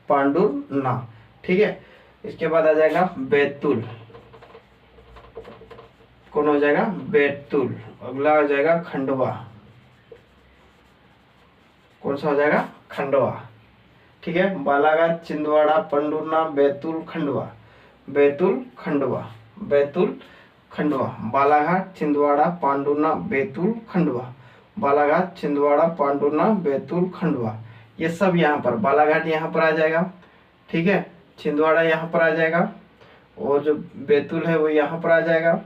पांडुरना। ठीक है, इसके बाद आ जाएगा बैतूल। कौन हो जाएगा? बैतूल। अगला आ जाएगा खंडवा। कौन सा हो जाएगा? खंडवा। ठीक है, बालाघाट, छिंदवाड़ा, पांडुरना, बैतूल, खंडवा। बालाघाट, छिंदवाड़ा, पांडुरना, बैतूल, खंडवा। बालाघाट, छिंदवाड़ा, पांडुरना, बैतूल, खंडवा। ये सब यहाँ पर, बालाघाट यहाँ पर आ जाएगा। ठीक है, छिंदवाड़ा यहाँ पर आ जाएगा, और जो बैतूल है वो यहाँ पर आ जाएगा,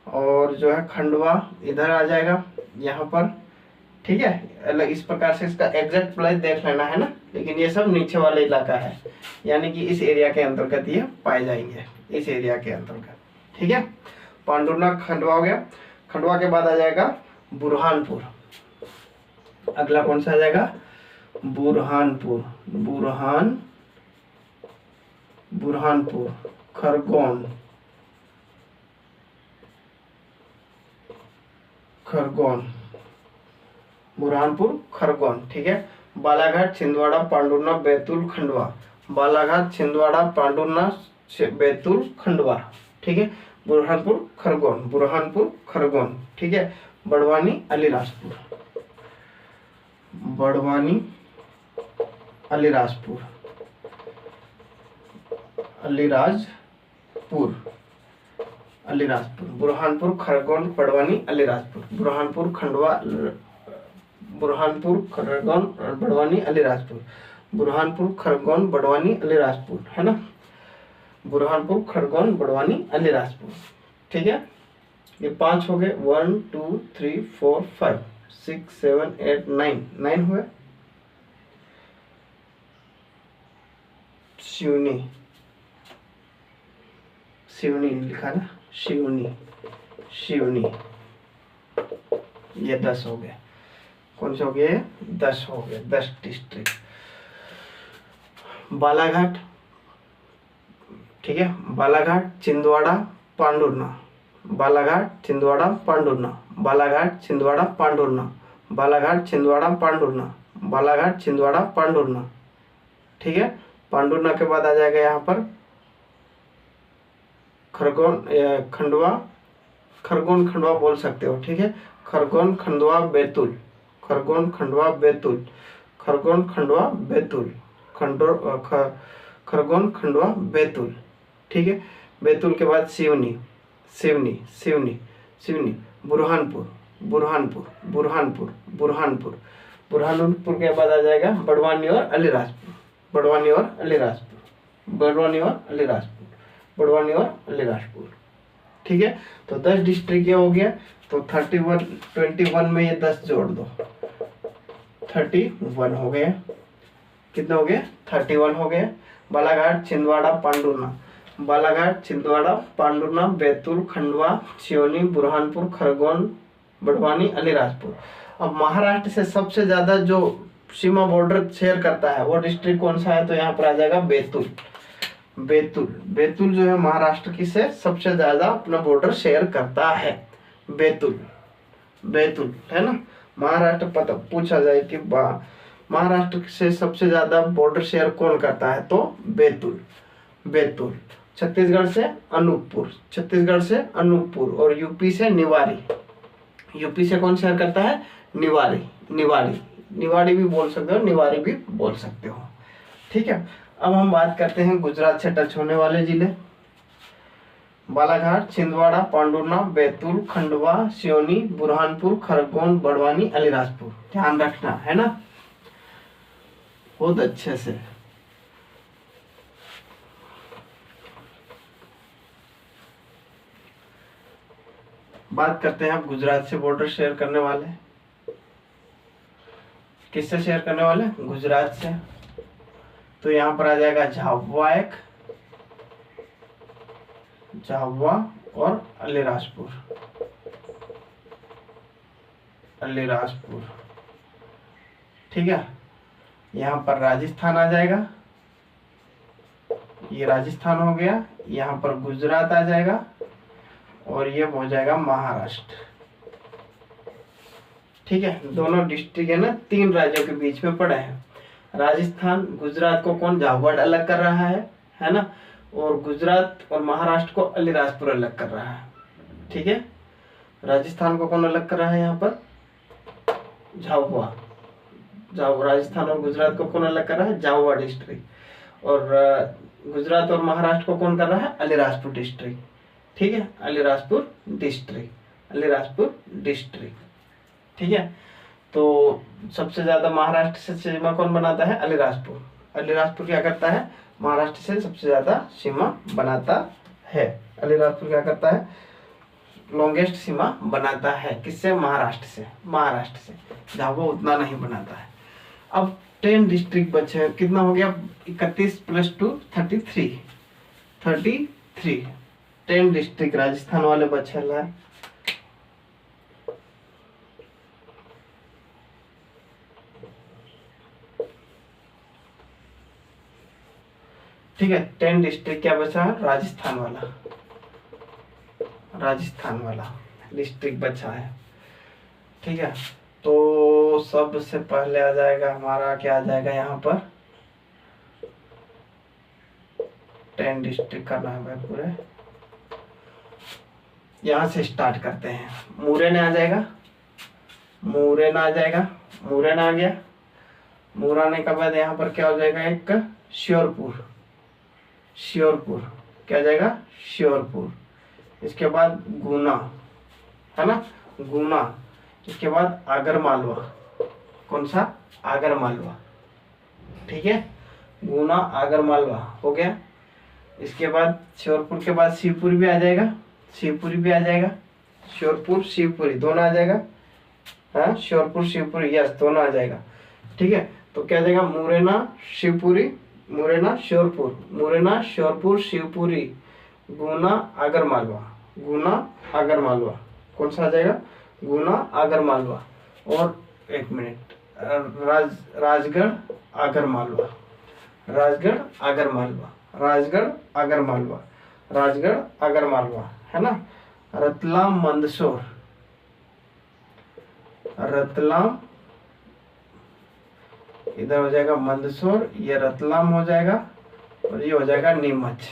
और जो है खंडवा इधर आ जाएगा यहाँ पर। ठीक है, अलग इस प्रकार से इसका एग्जैक्ट प्लेस देख लेना है ना, लेकिन ये सब नीचे वाला इलाका है, यानी कि इस एरिया के अंतर्गत ये पाए जाएंगे, इस एरिया के अंतर्गत। ठीक है, पांडुरना, खंडवा हो गया। खंडवा के बाद आ जाएगा बुरहानपुर। अगला कौन सा आ जाएगा? बुरहानपुर, खरगोन, बुरहानपुर, खरगोन। ठीक है, बालाघाट, छिंदवाड़ा, पांडुरना, बैतूल, खंडवा। बालाघाट, छिंदवाड़ा, पांडुरना, बैतूल, खंडवा। ठीक है, बुरहानपुर, खरगोन। ठीक है, बड़वानी, अलीराजपुर। बुरहानपुर, खरगोन, बड़वानी, अलीराजपुर। बुरहानपुर, खरगोन, बड़वानी, अलीराजपुर। बुरहानपुर, खरगोन, बड़वानी, अलीराजपुर, है ना। बुरहानपुर, खरगोन, बड़वानी, अलीराजपुर। ठीक है, ये 5 हो गए। 1 2 3 4 5 6 7 8 9 हुए। सिवनी, सिवनी लिखा ना, सिवनी, सिवनी, ये 10 हो गए। कौन से हो गए? 10 हो गए, 10 डिस्ट्रिक्ट। बालाघाट, ठीक है, बालाघाट, छिंदवाड़ा, पांडुरना, बालाघाट, छिंदवाड़ा, पांडुरना, बालाघाट, छिंदवाड़ा, पांडुरना, बालाघाट, छिंदवाड़ा, पांडुरना, बालाघाट, छिंदवाड़ा, पांडुरना। ठीक है, पांडुरना के बाद आ जाएगा यहाँ पर खरगोन, खंडवा, खरगोन खंडवा बोल सकते हो। ठीक है, खरगोन, खंडवा, बैतूल, खरगोन, खंडवा, बैतूल, खरगोन, खंडवा, बैतूल, खरगोन, खंडवा, बैतूल। ठीक है, बैतूल के बाद सिवनी, सिवनी, सिवनी, सिवनी, बुरहानपुर, बुरहानपुर, बुरहानपुर, बुरहानपुर, बुरहानपुर के बाद आ जाएगा बड़वानी और अलीराजपुर, बड़वानी और अलीराजपुर, बड़वानी और अलीराजपुर, बड़वानी और अलीराजपुर। ठीक है, तो 10 डिस्ट्रिक्ट ये हो गया। तो 31 21 में ये 10 जोड़ दो, 31 हो गए। कितने हो गए? 31 हो गए। बालाघाट, छिंदवाड़ा, पांडुरना, बालाघाट, छिंदवाड़ा, पांडुरना, बैतूल, खंडवा, सिवनी, बुरहानपुर, खरगोन, बड़वानी, अलीराजपुर। अब महाराष्ट्र से सबसे ज्यादा जो सीमा बॉर्डर शेयर करता है वो डिस्ट्रिक्ट कौन सा है? तो यहाँ पर आ जाएगा बैतूल। बैतूल, बैतूल जो है महाराष्ट्र की से सबसे ज्यादा अपना बॉर्डर शेयर करता है। बैतूल, बैतूल, है ना। महाराष्ट्र पता पूछा जाए कि महाराष्ट्र से सबसे ज्यादा बॉर्डर शेयर कौन करता है? तो बैतूल, बैतूल। छत्तीसगढ़ से अनूपपुर, छत्तीसगढ़ से अनूपपुर, और यूपी से निवाड़ी, यूपी से कौन शेयर करता है? निवाड़ी, निवाड़ी, निवाड़ी भी बोल सकते हो, निवाड़ी भी बोल सकते हो। ठीक है, अब हम बात करते हैं गुजरात से टच होने वाले जिले। बालाघाट, छिंदवाड़ा, पांडुरना, बैतूल, खंडवा, सिवनी, बुरहानपुर, खरगोन, बड़वानी, अलीराजपुर। ध्यान रखना, है ना, बहुत अच्छे से। बात करते हैं अब गुजरात से बॉर्डर शेयर करने वाले। किससे शेयर करने वाले? गुजरात से। तो यहाँ पर आ जाएगा झाबुआ एक, झाबुआ और अलीराजपुर, अलीराजपुर। ठीक है, यहाँ पर राजस्थान आ जाएगा, ये राजस्थान हो गया। यहाँ पर गुजरात आ जाएगा और ये हो जाएगा महाराष्ट्र। ठीक है, दोनों डिस्ट्रिक्ट है ना, 3 राज्यों के बीच में पड़े हैं। राजस्थान, गुजरात को कौन झाबुआ अलग कर रहा है ना, और गुजरात और महाराष्ट्र को अलीराजपुर अलग कर रहा है। ठीक है, राजस्थान को कौन अलग कर रहा है? यहाँ पर झाबुआ, राजस्थान और गुजरात को कौन अलग कर रहा है? झाबुआ डिस्ट्रिक्ट। और गुजरात और महाराष्ट्र को कौन कर रहा है? अलीराजपुर डिस्ट्रिक्ट। ठीक है, अलीराजपुर डिस्ट्रिक्ट, अलीराजपुर डिस्ट्रिक्ट। ठीक है, तो सबसे ज्यादा महाराष्ट्र से सीमा कौन बनाता है? अलीराजपुर। अलीराजपुर क्या करता है? महाराष्ट्र से सबसे ज्यादा सीमा बनाता है। अलीराजपुर क्या करता है? लॉन्गेस्ट सीमा बनाता है। किससे? महाराष्ट्र से, महाराष्ट्र से। झाबुआ उतना नहीं बनाता है। अब 10 डिस्ट्रिक्ट बचे। कितना हो गया? 31 + 2 33, 33। 10 डिस्ट्रिक्ट राजस्थान वाले बचे है। ठीक है, 10 डिस्ट्रिक्ट क्या बचा है? राजस्थान वाला, राजस्थान वाला डिस्ट्रिक्ट बचा है। ठीक है, तो सबसे पहले आ जाएगा हमारा, क्या आ जाएगा यहाँ पर? 10 डिस्ट्रिक्ट करना है भाई पूरे। यहाँ से स्टार्ट करते हैं। मुरैना आ जाएगा, मुरैना आ जाएगा, मुरैना आ गया। मुरैना के बाद यहाँ पर क्या हो जाएगा? एक श्योरपुर, श्योरपुर क्या जाएगा? श्योरपुर। इसके बाद गुना, है ना, गुना। इसके बाद आगर मालवा। कौन सा? आगर मालवा। ठीक है, गुना आगरमालवा हो गया। इसके बाद श्योरपुर के बाद शिवपुरी भी आ जाएगा, शिवपुरी भी आ जाएगा, श्योरपुर शिवपुरी दोनों आ जाएगा। हाँ, श्योरपुर शिवपुरी, यस दोनों आ जाएगा। ठीक है, तो क्या आ जाएगा, मुरैना शिवपुरी, मुरैना श्योरपुर, मुरैना श्योरपुर शिवपुरी, गुना आगरमालवा, गुना आगरमालवा, कौन सा आ जाएगा, गुना आगरमालवा। और एक मिनट, राजगढ़ आगरमालवा, राजगढ़ आगरमालवा, राजगढ़ आगरमालवा, राजगढ़ आगरमालवा, है ना। रतलाम मंदसौर, रतलाम इधर हो जाएगा मंदसौर, ये रतलाम हो जाएगा और ये हो जाएगा नीमच।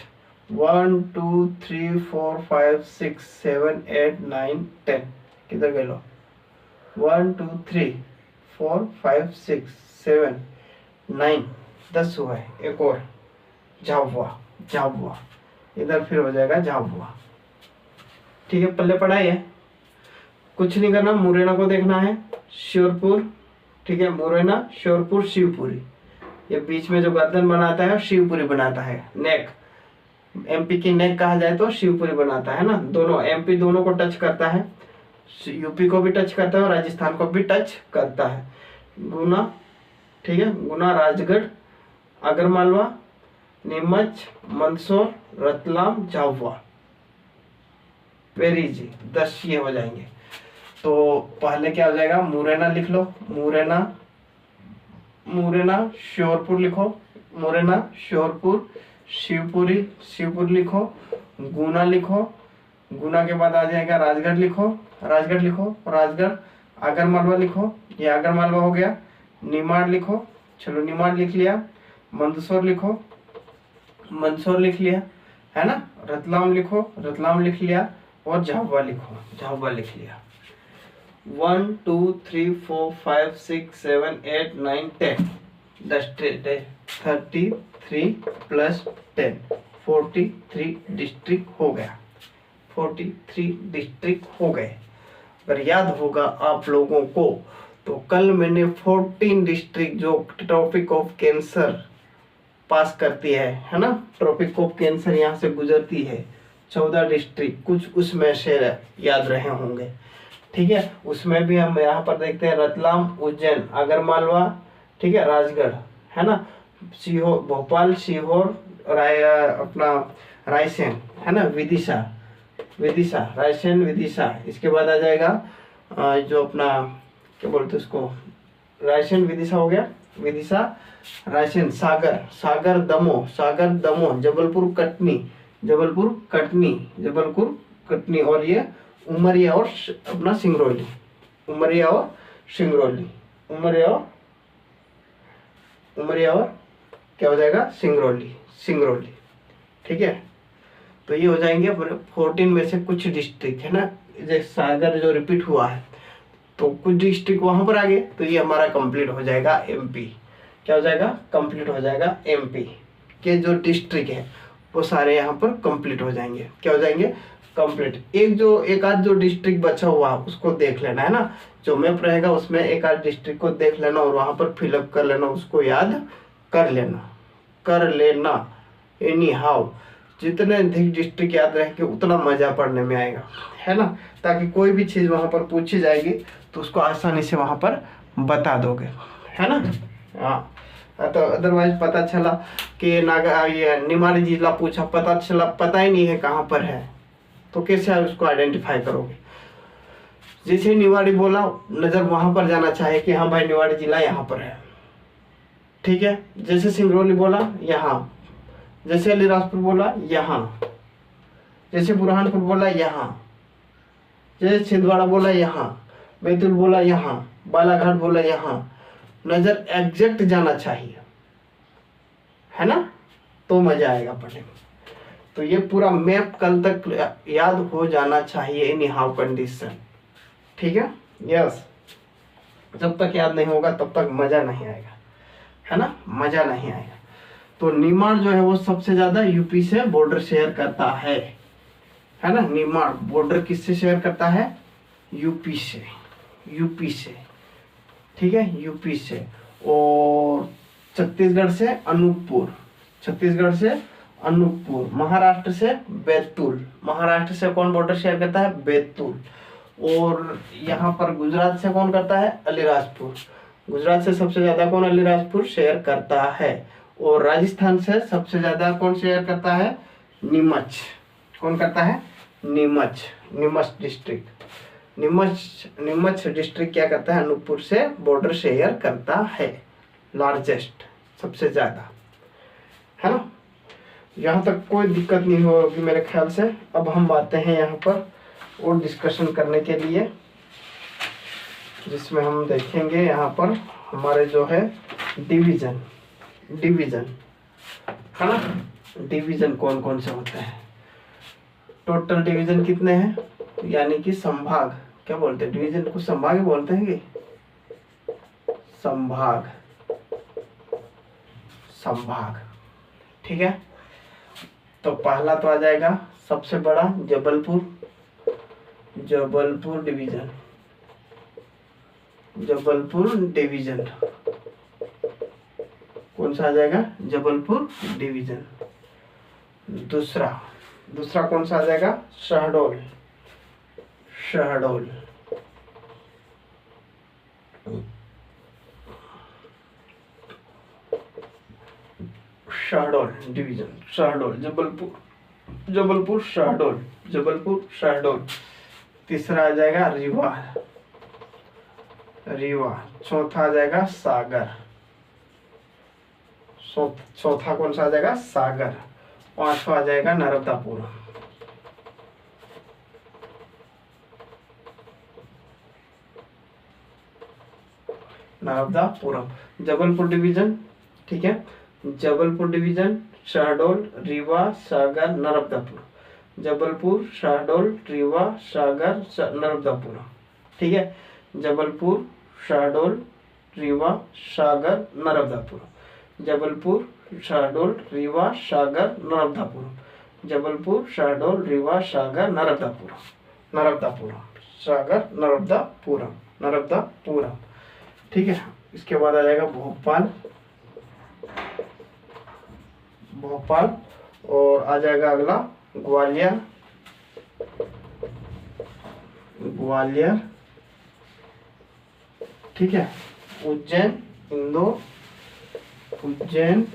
1 2 3 4 5 6 7 8 9 10 किधर गए लो, 1 2 3 4 5 6 7 9 10 हुआ है। एक और झाबुआ, झाबुआ इधर फिर हो जाएगा झाबुआ। ठीक है, पल्ले पढ़ाई है, कुछ नहीं करना, मुरैना को देखना है, श्योरपुर, ठीक है, मुरैना श्योरपुर शिवपुरी, ये बीच में जो गर्दन बनाता है शिवपुरी बनाता है, नेक, एमपी की नेक कहा जाए तो शिवपुरी बनाता है ना। दोनों एमपी दोनों को टच करता है, यूपी को भी टच करता है और राजस्थान को भी टच करता है। गुना, ठीक है, गुना, राजगढ़ आगरमालवा, नीमच, मंदसौर, रतलाम, झाबुआ, वेरी इजी, 10 ये हो जाएंगे। तो पहले क्या हो जाएगा, मुरैना लिख लो, मुरैना, मुरैना श्योरपुर लिखो, मुरैना श्योरपुर शिवपुरी, शिवपुरी लिखो, गुना लिखो, गुना के बाद आ जाएगा राजगढ़ लिखो, राजगढ़ लिखो, राजगढ़ आगरमालवा लिखो, ये आगरमालवा हो गया। निमाड़ लिखो, चलो निमाड़ लिख लिया, मंदसौर लिखो, मंदसौर लिख लिया, है ना। रतलाम लिखो, रतलाम लिख लिया और झाबुआ लिखो, झाबुआ लिख लिया। 1 2 3 4 5 6 7 8 9 10 33 प्लस 10 43 डिस्ट्रिक्ट हो गया, 43 डिस्ट्रिक्ट हो गए। अगर याद होगा आप लोगों को तो कल मैंने 14 डिस्ट्रिक्ट जो ट्रॉपिक ऑफ कैंसर पास करती है ना, ट्रॉपिक ऑफ कैंसर यहाँ से गुजरती है, 14 डिस्ट्रिक्ट कुछ उसमें से याद रहे होंगे। ठीक है, उसमें भी हम यहाँ पर देखते हैं रतलाम, उज्जैन, आगरमालवा, ठीक है, राजगढ़, है ना, सीहोर, भोपाल, सीहोर, अपना रायसेन, है ना, विदिशा, विदिशा, रायसेन, विदिशा। इसके बाद आ जाएगा जो अपना क्या बोलते उसको, रायसेन विदिशा हो गया, विदिशा, रायसेन, सागर, सागर दमोह, सागर दमोह, जबलपुर कटनी, जबलपुर कटनी, जबलपुर कटनी, और ये उमरिया और अपना सिंगरौली, उमरिया और सिंगरौली, उमरिया और क्या हो जाएगा, सिंगरौली, सिंगरौली। ठीक है, तो ये हो जाएंगे 14 में से कुछ डिस्ट्रिक्ट, है ना। जैसे सागर जो रिपीट हुआ है तो कुछ डिस्ट्रिक्ट वहां पर आ गए, तो ये हमारा कंप्लीट हो जाएगा एमपी। क्या हो जाएगा, कंप्लीट हो जाएगा एमपी के जो डिस्ट्रिक्ट है वो सारे यहाँ पर कंप्लीट हो जाएंगे। क्या हो जाएंगे, कंप्लीट। एक आध जो डिस्ट्रिक्ट बचा हुआ उसको देख लेना, है ना, जो मैप रहेगा उसमें एक आध डिस्ट्रिक्ट को देख लेना और वहां पर फिलअप कर लेना, उसको याद कर लेना एनी हाउ। जितने अधिक डिस्ट्रिक्ट याद रहेंगे उतना मजा पढ़ने में आएगा, है ना, ताकि कोई भी चीज वहां पर पूछी जाएगी तो उसको आसानी से वहां पर बता दोगे, है ना। हाँ, तो अदरवाइज पता चला कि ये निमाड़ी जिला पूछा, पता चला पता ही नहीं है कहाँ पर है, तो कैसे आप उसको आइडेंटिफाई करोगे। जैसे निवाड़ी बोला, नजर वहां पर जाना चाहिए कि हाँ भाई निवाड़ी जिला यहाँ पर है। ठीक है, जैसे सिंगरौली बोला यहाँ, जैसे अलीराजपुर बोला यहाँ, जैसे बुरहानपुर बोला यहाँ, जैसे छिंदवाड़ा बोला यहाँ, बैतूल बोला यहाँ, बालाघाट बोला यहाँ, नजर एग्जैक्ट जाना चाहिए, है ना, तो मजा आएगा पढ़ने में। तो ये पूरा मैप कल तक याद हो जाना चाहिए इन हाउ कंडीशन। ठीक है, यस, जब तक याद नहीं होगा तब तक मजा नहीं आएगा, है ना, मजा नहीं आएगा। तो निमाड़ जो है वो सबसे ज्यादा यूपी से बॉर्डर शेयर करता है ना। निमाड़ बॉर्डर किससे शेयर करता है, यूपी से, यूपी से। ठीक है, यूपी से। और छत्तीसगढ़ से अनूपपुर, छत्तीसगढ़ से अनूपपुर। महाराष्ट्र से बैतूल, महाराष्ट्र से कौन बॉर्डर शेयर करता है? बैतूल। और यहाँ पर गुजरात से कौन करता है? अलीराजपुर। गुजरात से सबसे ज्यादा कौन अलीराजपुर शेयर करता है? और राजस्थान से सबसे ज्यादा कौन शेयर करता है? नीमच। कौन करता है? नीमच, नीमच डिस्ट्रिक्ट। नीमच डिस्ट्रिक्ट क्या करता है? अनूपपुर से बॉर्डर शेयर करता है, लार्जेस्ट, सबसे ज्यादा, है ना। यहाँ तक कोई दिक्कत नहीं होगी मेरे ख्याल से। अब हम आते हैं यहाँ पर और डिस्कशन करने के लिए, जिसमें हम देखेंगे यहाँ पर हमारे जो है डिवीजन, डिवीजन, है ना। डिवीजन कौन कौन से होते हैं? टोटल डिवीजन कितने हैं? यानी कि संभाग, क्या बोलते हैं डिवीजन को? संभाग ही बोलते हैं कि संभाग, संभाग, ठीक है। तो पहला तो आ जाएगा सबसे बड़ा जबलपुर, जबलपुर डिवीजन, जबलपुर डिवीजन कौन सा आ जाएगा? जबलपुर डिवीजन। दूसरा, दूसरा कौन सा आ जाएगा? शहडोल, शहडोल, शहडोल डिवीजन, शहडोल, जबलपुर, जबलपुर शहडोल, जबलपुर शहडोल। तीसरा आ जाएगा रीवा, रीवा। चौथा आ जाएगा सागर, चौथा कौन सा आ जाएगा? सागर। पांचवा आ जाएगा नर्मदापुर, नर्मदापुरम। जबलपुर डिवीजन, ठीक है। जबलपुर डिवीजन, शहडोल, रीवा, सागर, नर्मदापुर। जबलपुर, शहडोल, रीवा, सागर, नर्मदापुर, ठीक है। जबलपुर, शहडोल, रीवा, सागर, नर्मदापुर। जबलपुर, शहडोल, रीवा, सागर, नर्मदापुर। जबलपुर, शहडोल, रीवा, सागर, नर्मदापुर, नर्मदापुरम, सागर, नर्मदापुरम, नर्मदापुरम, ठीक है। इसके बाद आ जाएगा भोपाल, भोपाल। और आ जाएगा अगला ग्वालियर, ग्वालियर, ठीक है। उज्जैन, इंदौर, उज्जैन,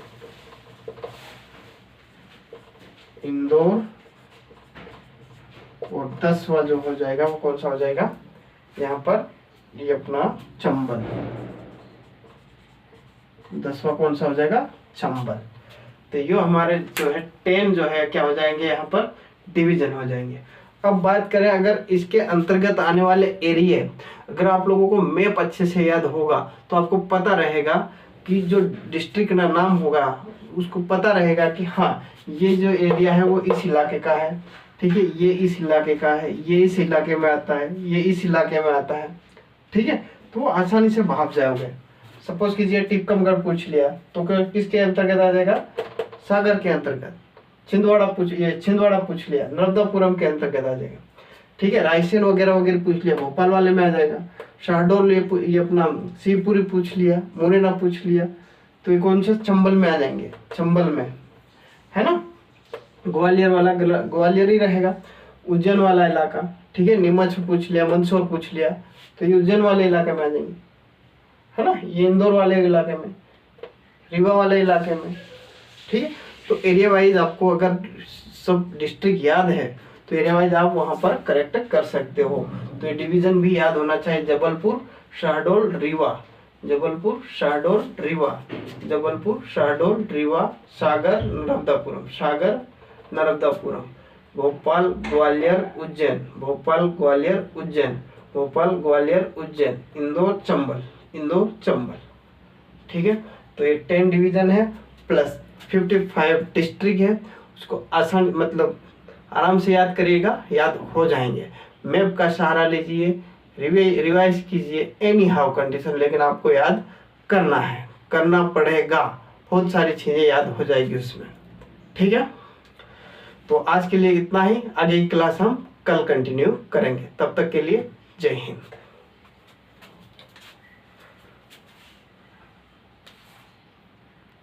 इंदौर। और 10वां जो हो जाएगा वो कौन सा हो जाएगा? यहाँ पर ये अपना चंबल, 10वां कौन सा हो जाएगा? चंबल। तो ये हमारे जो है 10 जो है क्या हो जाएंगे? यहाँ पर डिवीजन हो जाएंगे। अब बात करें अगर इसके अंतर्गत आने वाले एरिया, अगर आप लोगों को मैप अच्छे से याद होगा तो आपको पता रहेगा कि जो डिस्ट्रिक्ट का नाम होगा उसको पता रहेगा कि हाँ ये जो एरिया है वो इस इलाके का है, ठीक है। ये इस इलाके का है, ये इस इलाके में आता है, ये इस इलाके में आता है, ठीक है। तो आसानी से भाप जाओगे। सपोज कीजिए टिकमगढ़ पूछ लिया तो किसके अंतर्गत आ जाएगा? सागर के अंतर्गत। छिंदवाड़ा पूछ लिया, नर्मदापुरम के अंतर्गत आ जाएगा, ठीक है। रायसेन वगैरह वगैरह पूछ लिया, भोपाल वाले में आ जाएगा। शहडोल ये अपना शिवपुरी पूछ लिया, मुरैना पूछ लिया, तो ये कौन से? चंबल में आ जाएंगे, चंबल में, है ना। ग्वालियर वाला ग्वालियर ही रहेगा। उज्जैन वाला इलाका, ठीक है। नीमच पूछ लिया, मंदसौर पूछ लिया, तो ये उज्जैन वाले इलाके में आ जाएंगे, है ना। ये इंदौर वाले इलाके में, रीवा वाले इलाके में, ठीक है। तो एरिया वाइज आपको अगर सब डिस्ट्रिक्ट याद है तो एरिया वाइज आप वहां पर करेक्ट कर सकते हो। तो ये डिवीजन भी याद होना चाहिए। जबलपुर, शहडोल, रीवा, जबलपुर, शहडोल, रीवा, जबलपुर, शहडोल, रीवा, सागर, नर्मदापुरम, सागर, नर्मदापुरम। भोपाल, ग्वालियर, उज्जैन, भोपाल, ग्वालियर, उज्जैन, भोपाल, ग्वालियर, उज्जैन। इंदौर, चंबल, इंदौर, चंबल, ठीक है। तो ये 10 डिवीजन है प्लस 55 डिस्ट्रिक्ट है। उसको आसान मतलब आराम से याद करिएगा, याद हो जाएंगे। मैप का सहारा लीजिए, रिवाइज कीजिए, एनी हाउ कंडीशन, लेकिन आपको याद करना है, करना पड़ेगा। बहुत सारी चीज़ें याद हो जाएगी उसमें, ठीक है। तो आज के लिए इतना ही। आगे की क्लास हम कल कंटिन्यू करेंगे। तब तक के लिए जय हिंद।